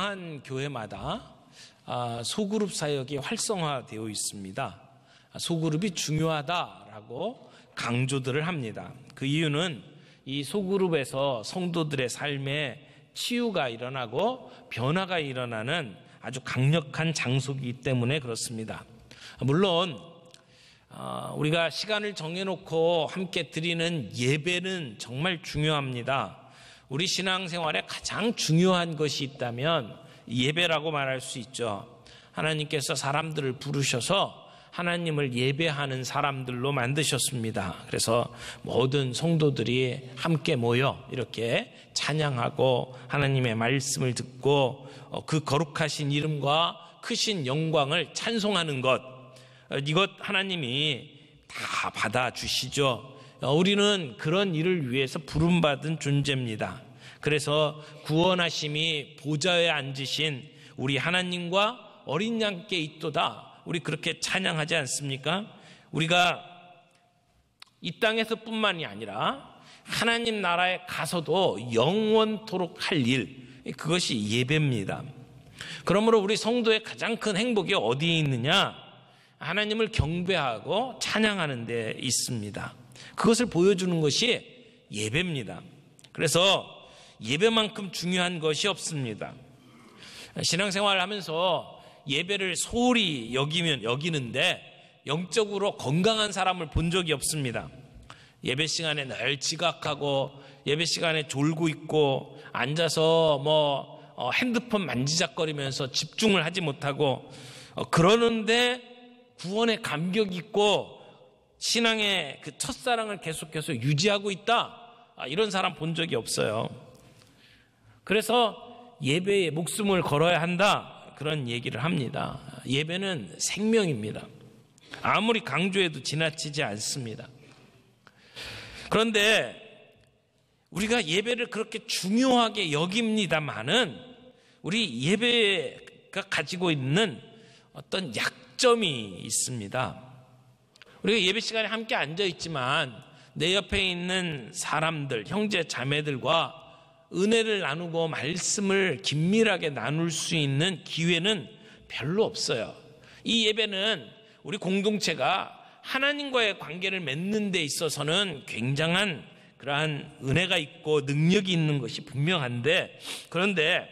다양한 교회마다 소그룹 사역이 활성화되어 있습니다. 소그룹이 중요하다라고 강조들을 합니다. 그 이유는 이 소그룹에서 성도들의 삶에 치유가 일어나고 변화가 일어나는 아주 강력한 장소이기 때문에 그렇습니다. 물론 우리가 시간을 정해놓고 함께 드리는 예배는 정말 중요합니다. 우리 신앙생활에 가장 중요한 것이 있다면 예배라고 말할 수 있죠. 하나님께서 사람들을 부르셔서 하나님을 예배하는 사람들로 만드셨습니다. 그래서 모든 성도들이 함께 모여 이렇게 찬양하고 하나님의 말씀을 듣고 그 거룩하신 이름과 크신 영광을 찬송하는 것, 이것 하나님이 다 받아주시죠. 우리는 그런 일을 위해서 부름받은 존재입니다. 그래서 구원하심이 보좌에 앉으신 우리 하나님과 어린 양께 있도다, 우리 그렇게 찬양하지 않습니까? 우리가 이 땅에서 뿐만이 아니라 하나님 나라에 가서도 영원토록 할 일, 그것이 예배입니다. 그러므로 우리 성도의 가장 큰 행복이 어디에 있느냐? 하나님을 경배하고 찬양하는 데 있습니다. 그것을 보여주는 것이 예배입니다. 그래서 예배만큼 중요한 것이 없습니다. 신앙생활을 하면서 예배를 소홀히 여기는데 영적으로 건강한 사람을 본 적이 없습니다. 예배 시간에 늘 지각하고 예배 시간에 졸고 있고 앉아서 핸드폰 만지작거리면서 집중을 하지 못하고 그러는데 구원에 감격 있고 신앙의 그 첫사랑을 계속해서 유지하고 있다, 이런 사람 본 적이 없어요. 그래서 예배에 목숨을 걸어야 한다, 그런 얘기를 합니다. 예배는 생명입니다. 아무리 강조해도 지나치지 않습니다. 그런데 우리가 예배를 그렇게 중요하게 여깁니다마는 우리 예배가 가지고 있는 어떤 약점이 있습니다. 우리가 예배 시간에 함께 앉아 있지만 내 옆에 있는 사람들, 형제 자매들과 은혜를 나누고 말씀을 긴밀하게 나눌 수 있는 기회는 별로 없어요. 이 예배는 우리 공동체가 하나님과의 관계를 맺는 데 있어서는 굉장한 그러한 은혜가 있고 능력이 있는 것이 분명한데, 그런데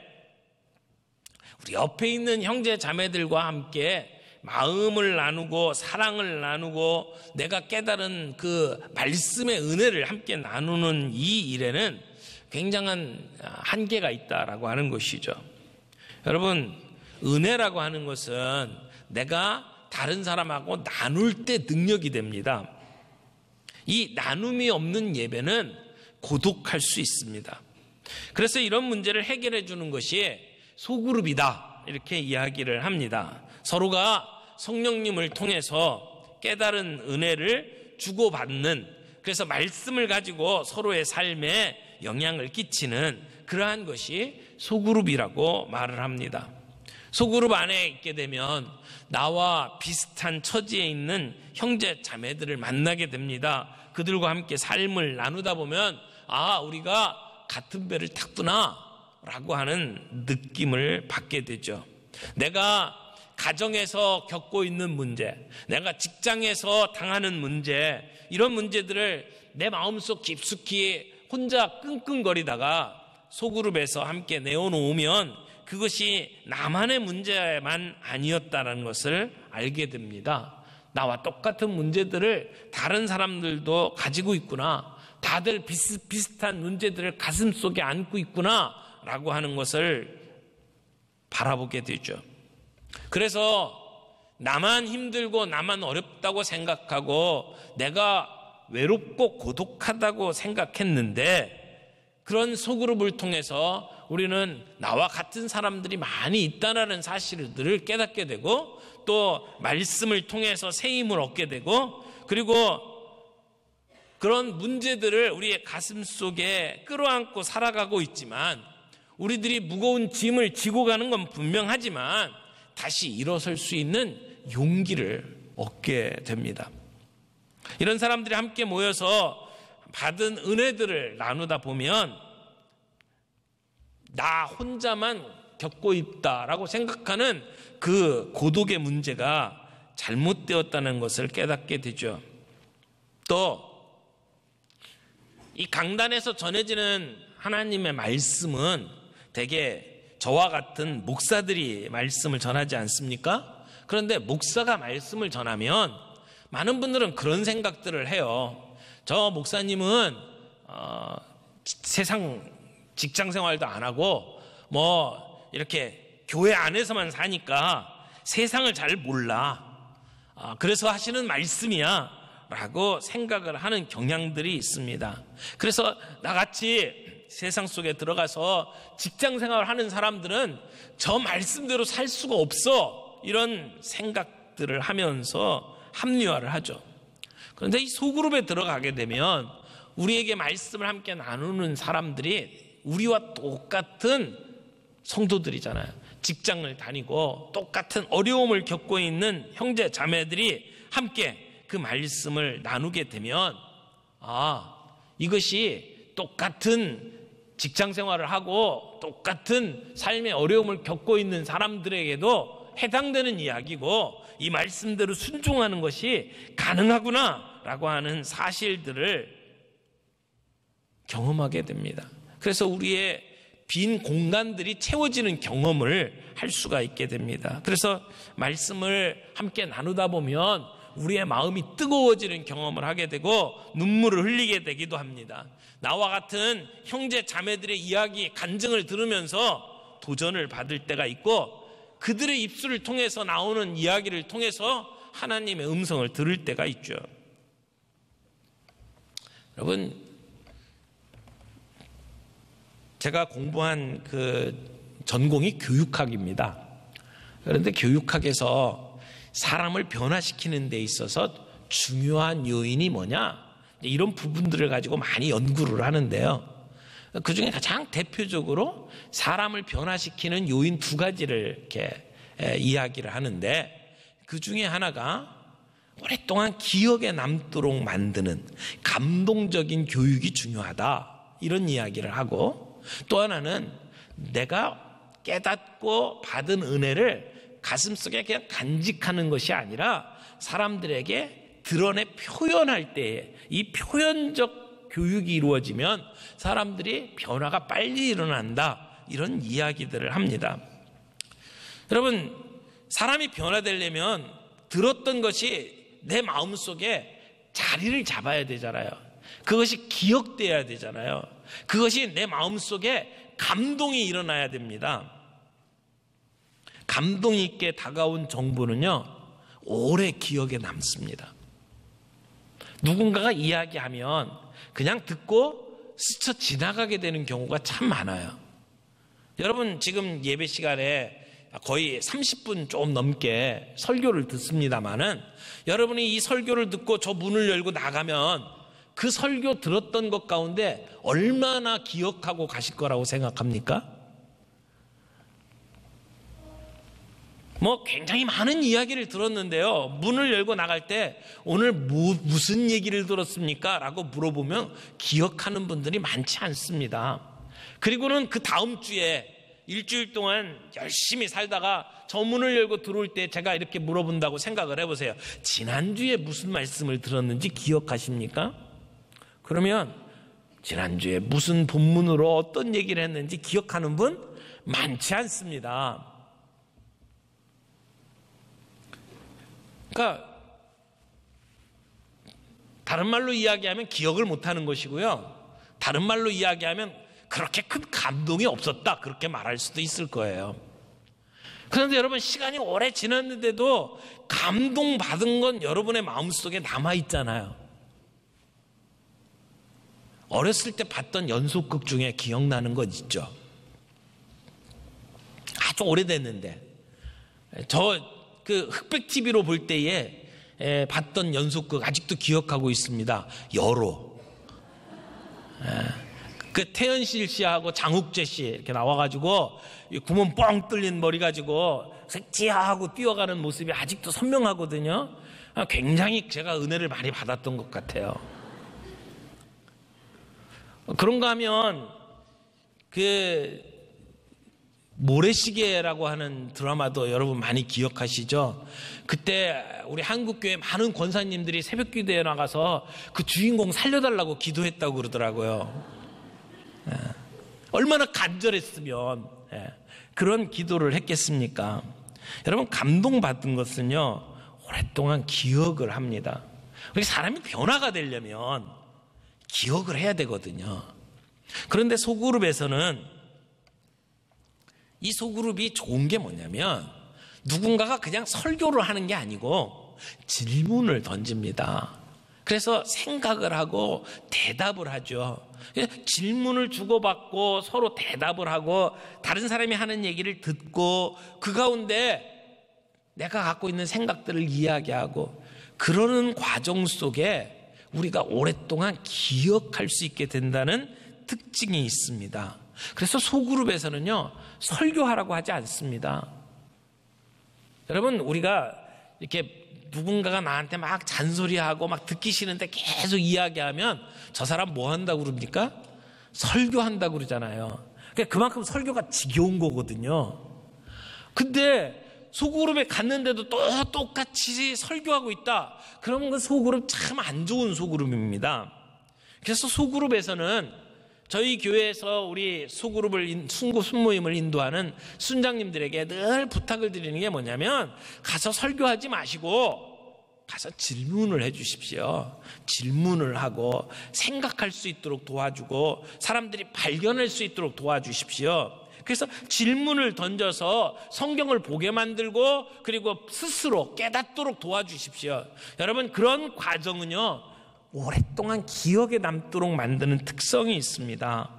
우리 옆에 있는 형제 자매들과 함께 마음을 나누고 사랑을 나누고 내가 깨달은 그 말씀의 은혜를 함께 나누는 이 일에는 굉장한 한계가 있다라고 하는 것이죠. 여러분, 은혜라고 하는 것은 내가 다른 사람하고 나눌 때 능력이 됩니다. 이 나눔이 없는 예배는 고독할 수 있습니다. 그래서 이런 문제를 해결해 주는 것이 소그룹이다, 이렇게 이야기를 합니다. 서로가 성령님을 통해서 깨달은 은혜를 주고받는, 그래서 말씀을 가지고 서로의 삶에 영향을 끼치는 그러한 것이 소그룹이라고 말을 합니다. 소그룹 안에 있게 되면 나와 비슷한 처지에 있는 형제 자매들을 만나게 됩니다. 그들과 함께 삶을 나누다 보면 우리가 같은 배를 탔구나 라고 하는 느낌을 받게 되죠. 내가 가정에서 겪고 있는 문제, 내가 직장에서 당하는 문제, 이런 문제들을 내 마음속 깊숙이 혼자 끙끙거리다가 소그룹에서 함께 내어놓으면 그것이 나만의 문제만 아니었다는 것을 알게 됩니다. 나와 똑같은 문제들을 다른 사람들도 가지고 있구나, 다들 비슷비슷한 문제들을 가슴속에 안고 있구나 라고 하는 것을 바라보게 되죠. 그래서 나만 힘들고 나만 어렵다고 생각하고 내가 외롭고 고독하다고 생각했는데, 그런 소그룹을 통해서 우리는 나와 같은 사람들이 많이 있다는 사실을 깨닫게 되고, 또 말씀을 통해서 새 힘을 얻게 되고, 그리고 그런 문제들을 우리의 가슴 속에 끌어안고 살아가고 있지만, 우리들이 무거운 짐을 지고 가는 건 분명하지만 다시 일어설 수 있는 용기를 얻게 됩니다. 이런 사람들이 함께 모여서 받은 은혜들을 나누다 보면 나 혼자만 겪고 있다라고 생각하는 그 고독의 문제가 잘못되었다는 것을 깨닫게 되죠. 또 이 강단에서 전해지는 하나님의 말씀은 대개 저와 같은 목사들이 말씀을 전하지 않습니까? 그런데 목사가 말씀을 전하면 많은 분들은 그런 생각들을 해요. 저 목사님은 세상 직장 생활도 안 하고 뭐 이렇게 교회 안에서만 사니까 세상을 잘 몰라. 그래서 하시는 말씀이야 라고 생각을 하는 경향들이 있습니다. 그래서 나같이 세상 속에 들어가서 직장 생활을 하는 사람들은 저 말씀대로 살 수가 없어, 이런 생각들을 하면서 합리화를 하죠. 그런데 이 소그룹에 들어가게 되면 우리에게 말씀을 함께 나누는 사람들이 우리와 똑같은 성도들이잖아요. 직장을 다니고 똑같은 어려움을 겪고 있는 형제 자매들이 함께 그 말씀을 나누게 되면 이것이 똑같은 직장 생활을 하고 똑같은 삶의 어려움을 겪고 있는 사람들에게도 해당되는 이야기고 이 말씀대로 순종하는 것이 가능하구나 라고 하는 사실들을 경험하게 됩니다. 그래서 우리의 빈 공간들이 채워지는 경험을 할 수가 있게 됩니다. 그래서 말씀을 함께 나누다 보면 우리의 마음이 뜨거워지는 경험을 하게 되고 눈물을 흘리게 되기도 합니다. 나와 같은 형제 자매들의 이야기, 간증을 들으면서 도전을 받을 때가 있고 그들의 입술을 통해서 나오는 이야기를 통해서 하나님의 음성을 들을 때가 있죠. 여러분, 제가 공부한 그 전공이 교육학입니다. 그런데 교육학에서 사람을 변화시키는 데 있어서 중요한 요인이 뭐냐? 이런 부분들을 가지고 많이 연구를 하는데요. 그 중에 가장 대표적으로 사람을 변화시키는 요인 두 가지를 이렇게 이야기를 하는데 그 중에 하나가 오랫동안 기억에 남도록 만드는 감동적인 교육이 중요하다, 이런 이야기를 하고, 또 하나는 내가 깨닫고 받은 은혜를 가슴속에 그냥 간직하는 것이 아니라 사람들에게 드러내 표현할 때에 이 표현적 교육이 이루어지면 사람들이 변화가 빨리 일어난다, 이런 이야기들을 합니다. 여러분, 사람이 변화되려면 들었던 것이 내 마음속에 자리를 잡아야 되잖아요. 그것이 기억돼야 되잖아요. 그것이 내 마음속에 감동이 일어나야 됩니다. 감동 있게 다가온 정보는요, 오래 기억에 남습니다. 누군가가 이야기하면 그냥 듣고 스쳐 지나가게 되는 경우가 참 많아요. 여러분, 지금 예배 시간에 거의 30분 좀 넘게 설교를 듣습니다마는 여러분이 이 설교를 듣고 저 문을 열고 나가면 그 설교 들었던 것 가운데 얼마나 기억하고 가실 거라고 생각합니까? 굉장히 많은 이야기를 들었는데요, 문을 열고 나갈 때 오늘 무슨 얘기를 들었습니까? 라고 물어보면 기억하는 분들이 많지 않습니다. 그리고는 그 다음 주에 일주일 동안 열심히 살다가 저 문을 열고 들어올 때 제가 이렇게 물어본다고 생각을 해보세요. 지난주에 무슨 말씀을 들었는지 기억하십니까? 그러면 지난주에 무슨 본문으로 어떤 얘기를 했는지 기억하는 분 많지 않습니다. 그러니까 다른 말로 이야기하면 기억을 못하는 것이고요, 다른 말로 이야기하면 그렇게 큰 감동이 없었다, 그렇게 말할 수도 있을 거예요. 그런데 여러분, 시간이 오래 지났는데도 감동받은 건 여러분의 마음속에 남아있잖아요. 어렸을 때 봤던 연속극 중에 기억나는 건 있죠. 아주 오래됐는데 저 그 흑백 TV로 볼 때에 봤던 연속극 아직도 기억하고 있습니다. 여로. 그 태연실 씨하고 장욱재 씨 이렇게 나와가지고 구멍 뻥 뚫린 머리 가지고 섹시하고 뛰어가는 모습이 아직도 선명하거든요. 굉장히 제가 은혜를 많이 받았던 것 같아요. 그런가 하면 그 모래시계라고 하는 드라마도 여러분 많이 기억하시죠? 그때 우리 한국교회 많은 권사님들이 새벽 기도에 나가서 그 주인공 살려달라고 기도했다고 그러더라고요. 얼마나 간절했으면 그런 기도를 했겠습니까? 여러분, 감동받은 것은요, 오랫동안 기억을 합니다. 우리 사람이 변화가 되려면 기억을 해야 되거든요. 그런데 소그룹에서는 이 소그룹이 좋은 게 뭐냐면 누군가가 그냥 설교를 하는 게 아니고 질문을 던집니다. 그래서 생각을 하고 대답을 하죠. 질문을 주고받고 서로 대답을 하고 다른 사람이 하는 얘기를 듣고 그 가운데 내가 갖고 있는 생각들을 이야기하고 그러는 과정 속에 우리가 오랫동안 기억할 수 있게 된다는 특징이 있습니다. 그래서 소그룹에서는요, 설교하라고 하지 않습니다. 여러분, 우리가 이렇게 누군가가 나한테 막 잔소리하고 막 듣기 싫은데 계속 이야기하면 저 사람 뭐 한다고 그럽니까? 설교한다고 그러잖아요. 그러니까 그만큼 설교가 지겨운 거거든요. 근데 소그룹에 갔는데도 또 똑같이 설교하고 있다. 그러면 그 소그룹 참 안 좋은 소그룹입니다. 그래서 소그룹에서는 저희 교회에서 우리 소그룹을 순모임을 인도하는 순장님들에게 늘 부탁을 드리는 게 뭐냐면 가서 설교하지 마시고 가서 질문을 해 주십시오. 질문을 하고 생각할 수 있도록 도와주고 사람들이 발견할 수 있도록 도와주십시오. 그래서 질문을 던져서 성경을 보게 만들고 그리고 스스로 깨닫도록 도와주십시오. 여러분, 그런 과정은요, 오랫동안 기억에 남도록 만드는 특성이 있습니다.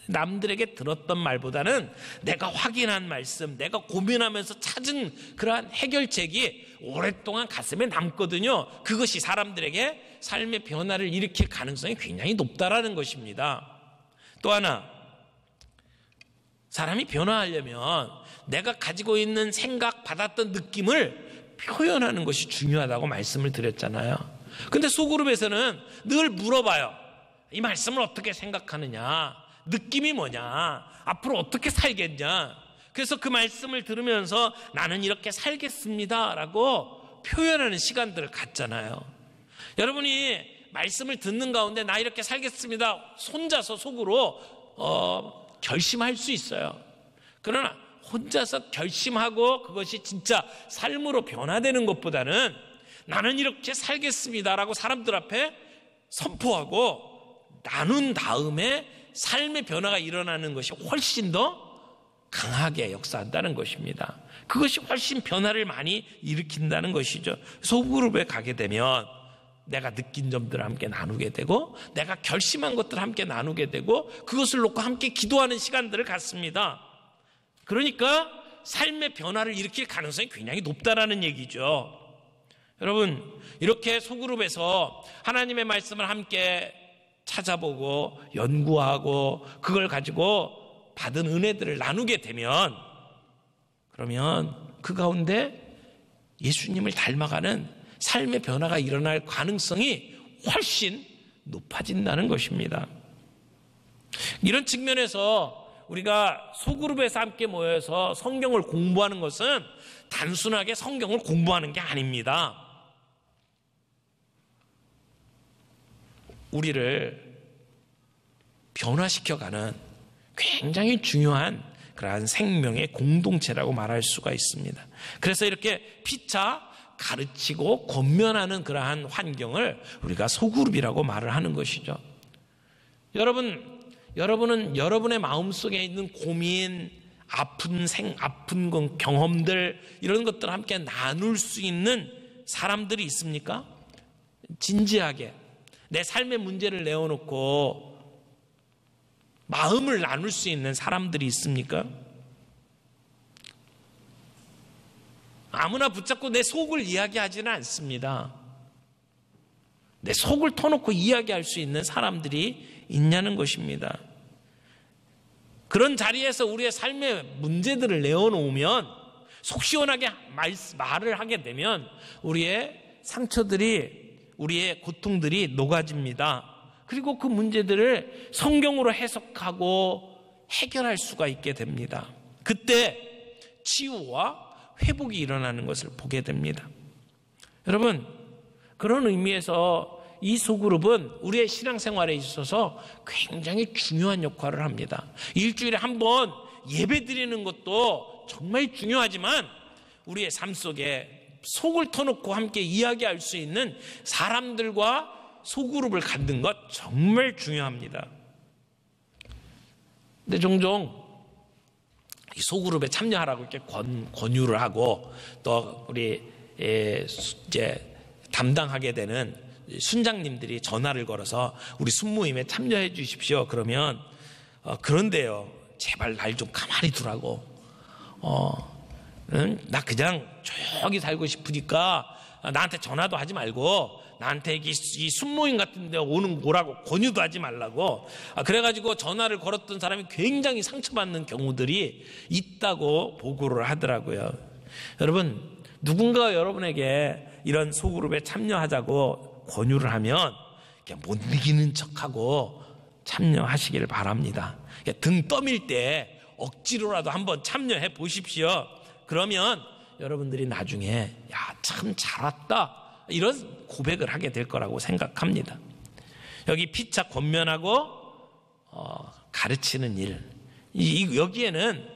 남들에게 들었던 말보다는 내가 확인한 말씀, 내가 고민하면서 찾은 그러한 해결책이 오랫동안 가슴에 남거든요. 그것이 사람들에게 삶의 변화를 일으킬 가능성이 굉장히 높다라는 것입니다. 또 하나, 사람이 변화하려면 내가 가지고 있는 생각, 받았던 느낌을 표현하는 것이 중요하다고 말씀을 드렸잖아요. 근데 소그룹에서는 늘 물어봐요. 이 말씀을 어떻게 생각하느냐? 느낌이 뭐냐? 앞으로 어떻게 살겠냐? 그래서 그 말씀을 들으면서 나는 이렇게 살겠습니다 라고 표현하는 시간들을 갖잖아요. 여러분이 말씀을 듣는 가운데 나 이렇게 살겠습니다 혼자서 속으로 결심할 수 있어요. 그러나 혼자서 결심하고 그것이 진짜 삶으로 변화되는 것보다는 나는 이렇게 살겠습니다라고 사람들 앞에 선포하고 나눈 다음에 삶의 변화가 일어나는 것이 훨씬 더 강하게 역사한다는 것입니다. 그것이 훨씬 변화를 많이 일으킨다는 것이죠. 소그룹에 가게 되면 내가 느낀 점들을 함께 나누게 되고 내가 결심한 것들을 함께 나누게 되고 그것을 놓고 함께 기도하는 시간들을 갖습니다. 그러니까 삶의 변화를 일으킬 가능성이 굉장히 높다라는 얘기죠. 여러분, 이렇게 소그룹에서 하나님의 말씀을 함께 찾아보고 연구하고 그걸 가지고 받은 은혜들을 나누게 되면 그러면 그 가운데 예수님을 닮아가는 삶의 변화가 일어날 가능성이 훨씬 높아진다는 것입니다. 이런 측면에서 우리가 소그룹에서 함께 모여서 성경을 공부하는 것은 단순하게 성경을 공부하는 게 아닙니다. 우리를 변화시켜가는 굉장히 중요한 그러한 생명의 공동체라고 말할 수가 있습니다. 그래서 이렇게 피차 가르치고 권면하는 그러한 환경을 우리가 소그룹이라고 말을 하는 것이죠. 여러분은 여러분의 마음속에 있는 고민, 아픈 경험들 이런 것들을 함께 나눌 수 있는 사람들이 있습니까? 진지하게 내 삶의 문제를 내어놓고 마음을 나눌 수 있는 사람들이 있습니까? 아무나 붙잡고 내 속을 이야기하지는 않습니다. 내 속을 터놓고 이야기할 수 있는 사람들이 있냐는 것입니다. 그런 자리에서 우리의 삶의 문제들을 내어놓으면 속 시원하게 말을 하게 되면 우리의 상처들이 우리의 고통들이 녹아집니다. 그리고 그 문제들을 성경으로 해석하고 해결할 수가 있게 됩니다. 그때 치유와 회복이 일어나는 것을 보게 됩니다. 여러분, 그런 의미에서 이 소그룹은 우리의 신앙생활에 있어서 굉장히 중요한 역할을 합니다. 일주일에 한 번 예배 드리는 것도 정말 중요하지만 우리의 삶 속에 속을 터놓고 함께 이야기할 수 있는 사람들과 소그룹을 갖는 것 정말 중요합니다. 근데 종종 이 소그룹에 참여하라고 이렇게 권유를 하고 또 우리 이제 담당하게 되는 순장님들이 전화를 걸어서 우리 순모임에 참여해 주십시오. 그러면 그런데요, 제발 날 좀 가만히 두라고. 나 그냥 조용히 살고 싶으니까 나한테 전화도 하지 말고 나한테 이 순모임 같은 데 오라고 권유도 하지 말라고. 그래가지고 전화를 걸었던 사람이 굉장히 상처받는 경우들이 있다고 보고를 하더라고요. 여러분, 누군가 여러분에게 이런 소그룹에 참여하자고 권유를 하면 그냥 못 이기는 척하고 참여하시기를 바랍니다. 등 떠밀 때 억지로라도 한번 참여해 보십시오. 그러면 여러분들이 나중에 참 잘 왔다 이런 고백을 하게 될 거라고 생각합니다. 여기 피차 권면하고 가르치는 일, 여기에는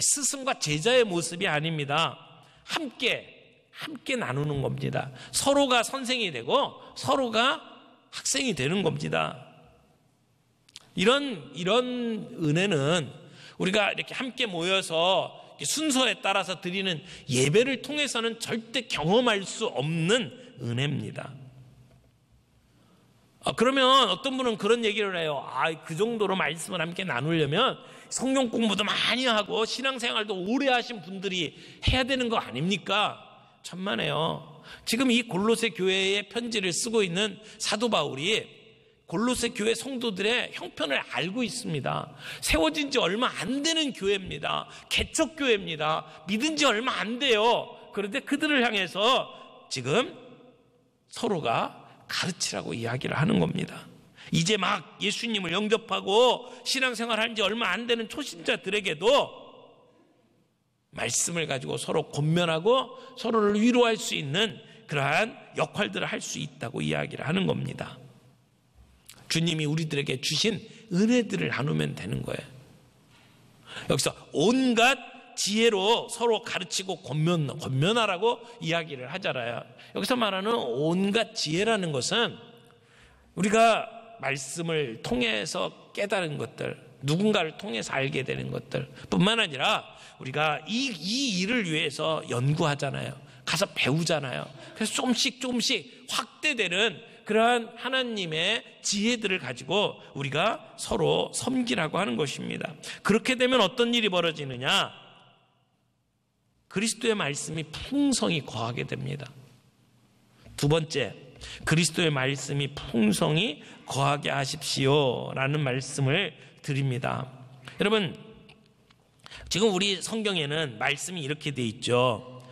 스승과 제자의 모습이 아닙니다. 함께 나누는 겁니다. 서로가 선생이 되고 서로가 학생이 되는 겁니다. 이런 은혜는 우리가 이렇게 함께 모여서 순서에 따라서 드리는 예배를 통해서는 절대 경험할 수 없는 은혜입니다. 그러면 어떤 분은 그런 얘기를 해요. 그 정도로 말씀을 함께 나누려면 성경 공부도 많이 하고 신앙생활도 오래 하신 분들이 해야 되는 거 아닙니까? 천만에요. 지금 이 골로새 교회의 편지를 쓰고 있는 사도 바울이 골로새 교회 성도들의 형편을 알고 있습니다. 세워진 지 얼마 안 되는 교회입니다. 개척교회입니다. 믿은 지 얼마 안 돼요. 그런데 그들을 향해서 지금 서로가 가르치라고 이야기를 하는 겁니다. 이제 막 예수님을 영접하고 신앙생활 한 지 얼마 안 되는 초신자들에게도 말씀을 가지고 서로 권면하고 서로를 위로할 수 있는 그러한 역할들을 할 수 있다고 이야기를 하는 겁니다. 주님이 우리들에게 주신 은혜들을 나누면 되는 거예요. 여기서 온갖 지혜로 서로 가르치고 권면하라고 이야기를 하잖아요. 여기서 말하는 온갖 지혜라는 것은 우리가 말씀을 통해서 깨달은 것들, 누군가를 통해서 알게 되는 것들 뿐만 아니라 우리가 이 일을 위해서 연구하잖아요. 가서 배우잖아요. 그래서 조금씩 확대되는 그러한 하나님의 지혜들을 가지고 우리가 서로 섬기라고 하는 것입니다. 그렇게 되면 어떤 일이 벌어지느냐? 그리스도의 말씀이 풍성히 거하게 됩니다. 두 번째, 그리스도의 말씀이 풍성히 거하게 하십시오 라는 말씀을 드립니다. 여러분, 지금 우리 성경에는 말씀이 이렇게 돼 있죠.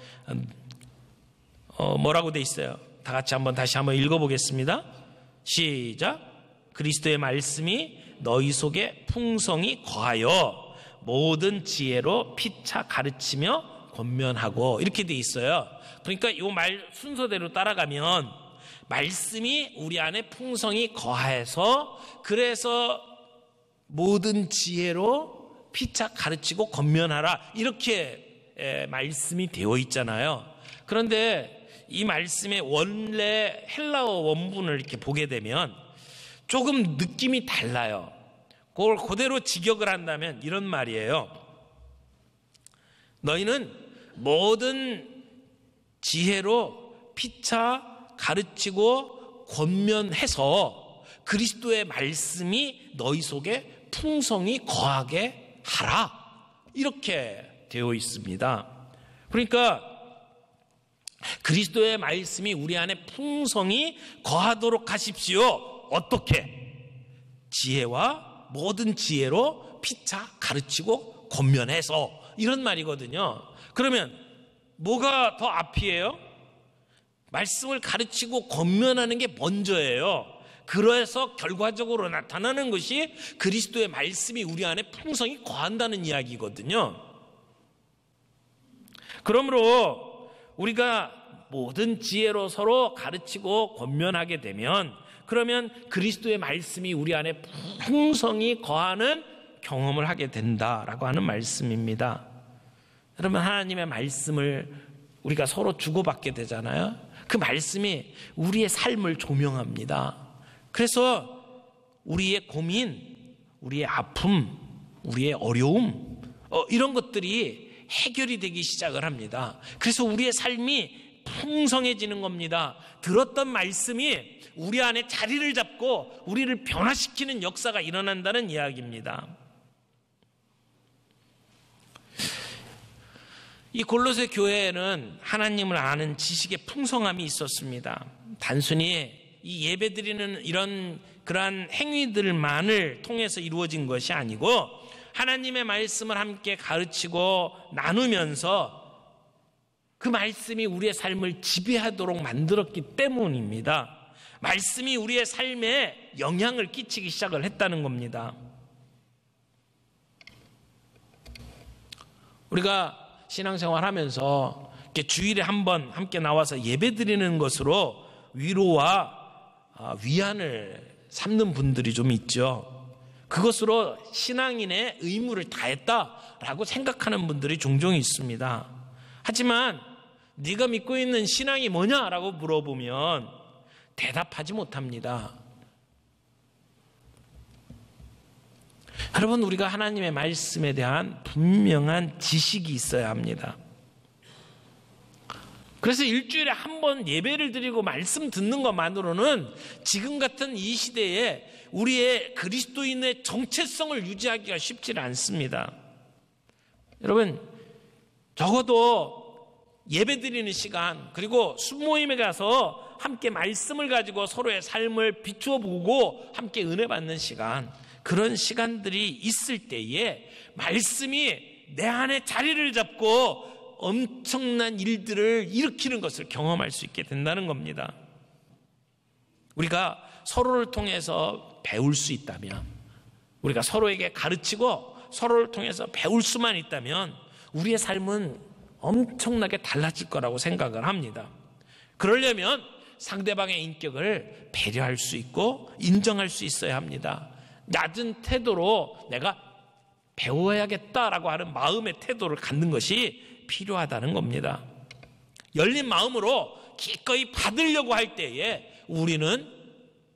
뭐라고 돼 있어요? 다 같이 다시 한번 읽어보겠습니다. 시작. 그리스도의 말씀이 너희 속에 풍성히 거하여 모든 지혜로 피차 가르치며 권면하고 이렇게 돼 있어요. 그러니까 이 말 순서대로 따라가면 말씀이 우리 안에 풍성히 거하여서 그래서 모든 지혜로 피차 가르치고 권면하라 이렇게 말씀이 되어 있잖아요. 그런데 이 말씀의 원래 헬라어 원문을 이렇게 보게 되면 조금 느낌이 달라요. 그걸 그대로 직역을 한다면 이런 말이에요. 너희는 모든 지혜로 피차 가르치고 권면해서 그리스도의 말씀이 너희 속에 풍성히 거하게 하라 이렇게 되어 있습니다. 그러니까 그리스도의 말씀이 우리 안에 풍성히 거하도록 하십시오. 어떻게? 지혜와 모든 지혜로 피차 가르치고 권면해서 이런 말이거든요. 그러면 뭐가 더 앞이에요? 말씀을 가르치고 권면하는 게 먼저예요. 그래서 결과적으로 나타나는 것이 그리스도의 말씀이 우리 안에 풍성히 거한다는 이야기거든요. 그러므로 우리가 모든 지혜로 서로 가르치고 권면하게 되면, 그러면 그리스도의 말씀이 우리 안에 풍성히 거하는 경험을 하게 된다라고 하는 말씀입니다. 여러분, 하나님의 말씀을 우리가 서로 주고받게 되잖아요. 그 말씀이 우리의 삶을 조명합니다. 그래서 우리의 고민, 우리의 아픔, 우리의 어려움, 이런 것들이 해결이 되기 시작을 합니다. 그래서 우리의 삶이 풍성해지는 겁니다. 들었던 말씀이 우리 안에 자리를 잡고 우리를 변화시키는 역사가 일어난다는 이야기입니다. 이 골로새 교회에는 하나님을 아는 지식의 풍성함이 있었습니다. 단순히 이 예배드리는 그러한 행위들만을 통해서 이루어진 것이 아니고, 하나님의 말씀을 함께 가르치고 나누면서 그 말씀이 우리의 삶을 지배하도록 만들었기 때문입니다. 말씀이 우리의 삶에 영향을 끼치기 시작을 했다는 겁니다. 우리가 신앙생활 하면서 이렇게 주일에 한 번 함께 나와서 예배드리는 것으로 위로와 위안을 삼는 분들이 좀 있죠. 그것으로 신앙인의 의무를 다했다라고 생각하는 분들이 종종 있습니다. 하지만 네가 믿고 있는 신앙이 뭐냐라고 물어보면 대답하지 못합니다. 여러분, 우리가 하나님의 말씀에 대한 분명한 지식이 있어야 합니다. 그래서 일주일에 한 번 예배를 드리고 말씀 듣는 것만으로는 지금 같은 이 시대에 우리의 그리스도인의 정체성을 유지하기가 쉽지 않습니다. 여러분, 적어도 예배 드리는 시간, 그리고 순모임에 가서 함께 말씀을 가지고 서로의 삶을 비추어 보고 함께 은혜 받는 시간, 그런 시간들이 있을 때에 말씀이 내 안에 자리를 잡고 엄청난 일들을 일으키는 것을 경험할 수 있게 된다는 겁니다. 우리가 서로를 통해서 배울 수 있다면, 우리가 서로에게 가르치고 서로를 통해서 배울 수만 있다면 우리의 삶은 엄청나게 달라질 거라고 생각을 합니다. 그러려면 상대방의 인격을 배려할 수 있고 인정할 수 있어야 합니다. 낮은 태도로 내가 배워야겠다라고 하는 마음의 태도를 갖는 것이 필요하다는 겁니다. 열린 마음으로 기꺼이 받으려고 할 때에 우리는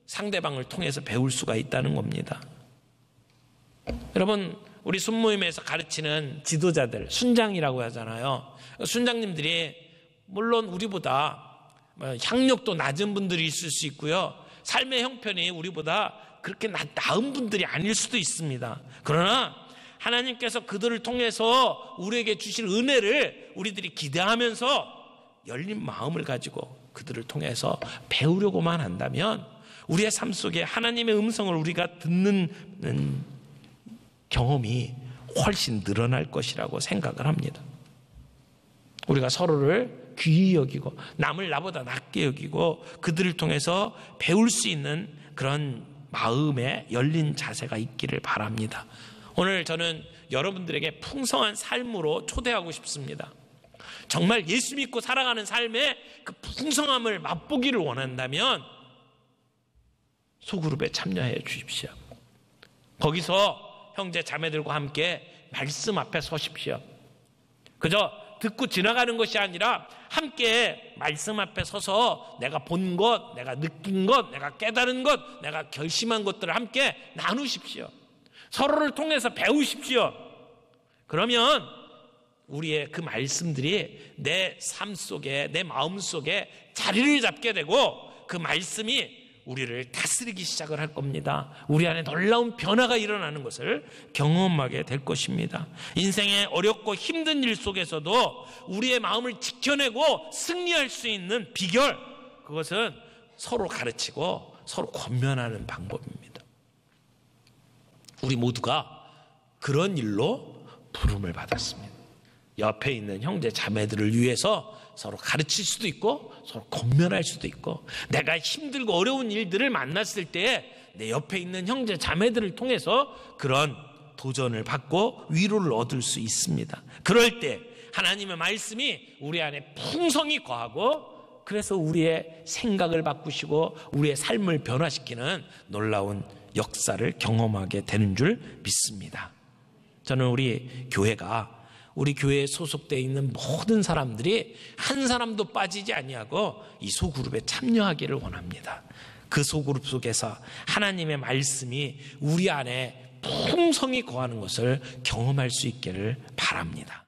상대방을 통해서 배울 수가 있다는 겁니다. 여러분, 우리 순모임에서 가르치는 지도자들, 순장이라고 하잖아요. 순장님들이 물론 우리보다 학력도 낮은 분들이 있을 수 있고요, 삶의 형편이 우리보다 그렇게 나은 분들이 아닐 수도 있습니다. 그러나 하나님께서 그들을 통해서 우리에게 주실 은혜를 우리들이 기대하면서 열린 마음을 가지고 그들을 통해서 배우려고만 한다면 우리의 삶 속에 하나님의 음성을 우리가 듣는 경험이 훨씬 늘어날 것이라고 생각을 합니다. 우리가 서로를 귀히 여기고 남을 나보다 낮게 여기고 그들을 통해서 배울 수 있는 그런 마음의 열린 자세가 있기를 바랍니다. 오늘 저는 여러분들에게 풍성한 삶으로 초대하고 싶습니다. 정말 예수 믿고 살아가는 삶의 그 풍성함을 맛보기를 원한다면 소그룹에 참여해 주십시오. 거기서 형제 자매들과 함께 말씀 앞에 서십시오. 그저 듣고 지나가는 것이 아니라 함께 말씀 앞에 서서 내가 본 것, 내가 느낀 것, 내가 깨달은 것, 내가 결심한 것들을 함께 나누십시오. 서로를 통해서 배우십시오. 그러면 우리의 그 말씀들이 내 삶 속에, 내 마음 속에 자리를 잡게 되고 그 말씀이 우리를 다스리기 시작을 할 겁니다. 우리 안에 놀라운 변화가 일어나는 것을 경험하게 될 것입니다. 인생의 어렵고 힘든 일 속에서도 우리의 마음을 지켜내고 승리할 수 있는 비결, 그것은 서로 가르치고 서로 권면하는 방법입니다. 우리 모두가 그런 일로 부름을 받았습니다. 옆에 있는 형제 자매들을 위해서 서로 가르칠 수도 있고 서로 권면할 수도 있고, 내가 힘들고 어려운 일들을 만났을 때 내 옆에 있는 형제 자매들을 통해서 그런 도전을 받고 위로를 얻을 수 있습니다. 그럴 때 하나님의 말씀이 우리 안에 풍성히 거하고 그래서 우리의 생각을 바꾸시고 우리의 삶을 변화시키는 놀라운 역사를 경험하게 되는 줄 믿습니다. 저는 우리 교회에 소속되어 있는 모든 사람들이 한 사람도 빠지지 아니하고 이 소그룹에 참여하기를 원합니다. 그 소그룹 속에서 하나님의 말씀이 우리 안에 풍성히 거하는 것을 경험할 수 있기를 바랍니다.